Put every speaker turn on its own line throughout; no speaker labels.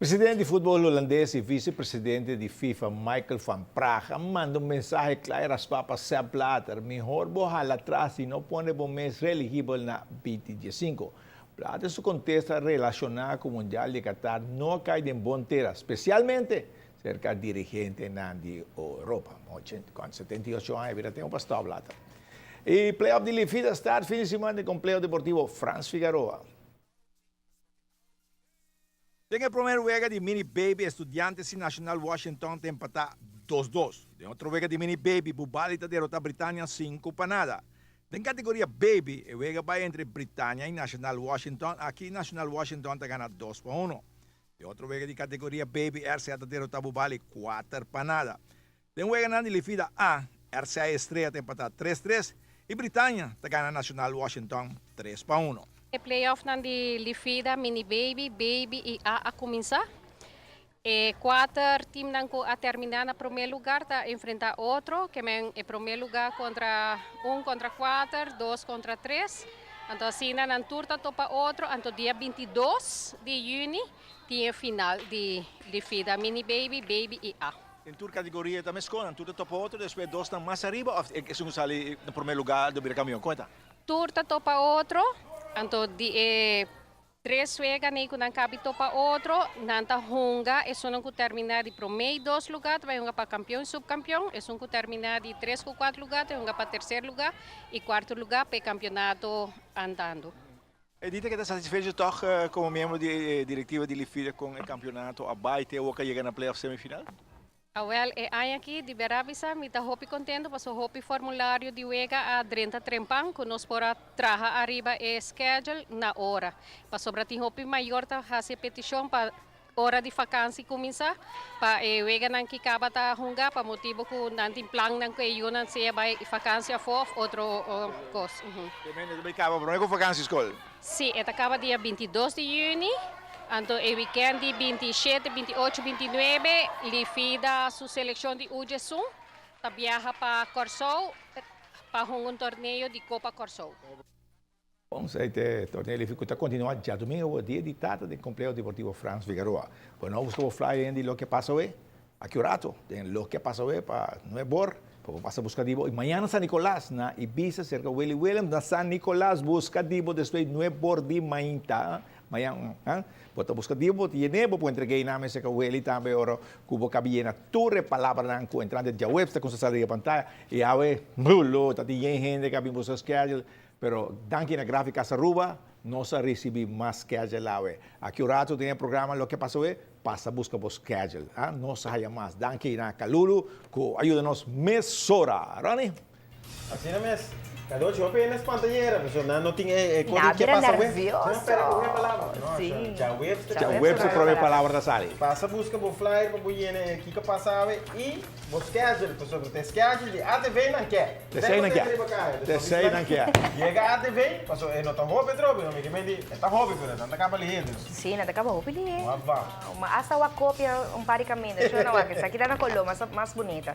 Presidente de futebol holandês e vice-presidente de FIFA, Michael van Praag, manda um mensagem claro às papas Sepp Blatter. Melhor borrar atrás e não pôr o mês elegível na 2025. Blatter se contesta relacionado com o Mundial de Qatar não cai em bom terra, especialmente cerca de dirigente na Europa. Com 78 anos, ainda tem um pastor Blatter. E playoff de Lifida está fim de semana com o playoff deportivo Franz Figueroa. En el primer juego de Mini Baby, Estudiantes y Nacional Washington te empata 2-2. En otro juego de Mini Baby, Bubalita derrota a Britania 5-0. En categoría Baby, el juego va entre Britania y Nacional Washington. Aquí Nacional Washington te gana 2-1. En otro juego de categoría Baby, RCA te derrota a Bubali 4-0. En juego de Lifida A, RCA Estrella te empata 3-3 y Britania te gana Nacional Washington 3-1.
O playoff na de Lifida, Mini Baby, Baby e A começar. Quatro times a terminar no primeiro lugar, tá enfrentar outro, que é o primeiro lugar contra 4, 2 contra 3. Então, assim, na turta topa outro, então dia 22 de junho, tem a final de Lifida, Mini Baby, Baby e A.
Em tua categoria também escolhe, em turta topa outro, depois dois estão mais arriba, ou é que se ali no primeiro lugar do caminhão, conta?
Turta topa outro. Então, três juegas nem quando cabe topa outro, nanta hunga, é só não terminar de primeiro 2 lugares, vai hunga para campeão e subcampeão, é só terminar de 3 ou 4 lugares, vai hunga para terceiro lugar e quarto lugar para campeonato andando.
E dita que está satisfeito toch como membro de diretiva de Lifida com o campeonato abaixo e o que chega na playoff semifinal?
Well, aqui de Beravisa, me está hopi contento, passo hopi formulário de uega a 30 trempang, que nós para traja arriba schedule na hora. Passo para ti hopi maior ta fazer petição para hora de vacância começar, para uega não que acaba ta hunga, para motivo que nanti plan não que eu não sei vai vacância for outro coisa.
Também acaba, mas não é com vacância escola?
Sim, acaba dia 22 de junho. Então, o weekend de 27, 28, 29, Lifida sua seleção de UGSUM, viaja para Corsou, para um torneio de Copa Corsou.
Vamos aí ter torneio Lifida continua já domingo o dia de data do Complexo Deportivo Franz Figueroa. Bueno, busco flyer de lo que passa hoje, aqui o rato, tem lo que passa hoje para não é bor, para passar buscar dibo. E amanhã San Nicolás, na Ibiza, cerca de Willy Williams, na San Nicolás, busca dibo, depois não é bor de mainta. Mayang, bota busca dibo, tiene, bo entreguei na mesa que o ele também ora cubo cabina torre palavra nan ku entrante de web está com essa de pantalla e ave bulo tá tem gente que abimos o schedule, pero danke na gráfica saruba não se recebe mais schedule lá aqui o rato tem programa lo que passou passa busca o schedule, não saia mais danke na Calulu que ajuda-nos mesora, Rani?
Assim não mesmo. Cada ocho apenas pantalleira, pero no tiene
código
que pasa
nervioso.
No espera con una palabra. No,
sí.
Ya
web se provee palabra da sali.
Passa busca o flyer para boiene aqui que passava e o schedule, então sobre o schedule de ATV não quer.
Desei não quer. Desei não quer.
Chega a ATV, passou não tá hobby trobe, não me queime tá hobby pero não tá acaba ali.
Sim, não tá acaba hobby ali.
Hasta
uma cópia pari caminho, deixa não aqui, essa aqui tá na colô, mais bonita.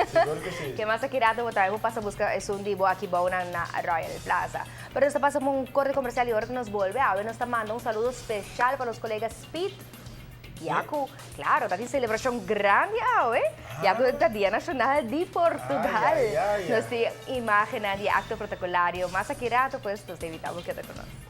Seguro que sim.
Que mais aqui rato botar, vou passar busca é um dibo aqui na Royal Plaza. Pero esta pasamos un corte comercial y ahora que nos vuelve a ver, nos está mandando un saludo especial para los colegas Speed. Yaku, claro, está en celebración grande ahora, Yaku es el Día Nacional de Portugal. Nos tiene imagen de acto protocolario. Más aquí rato, pues nos invitamos que te conozcan.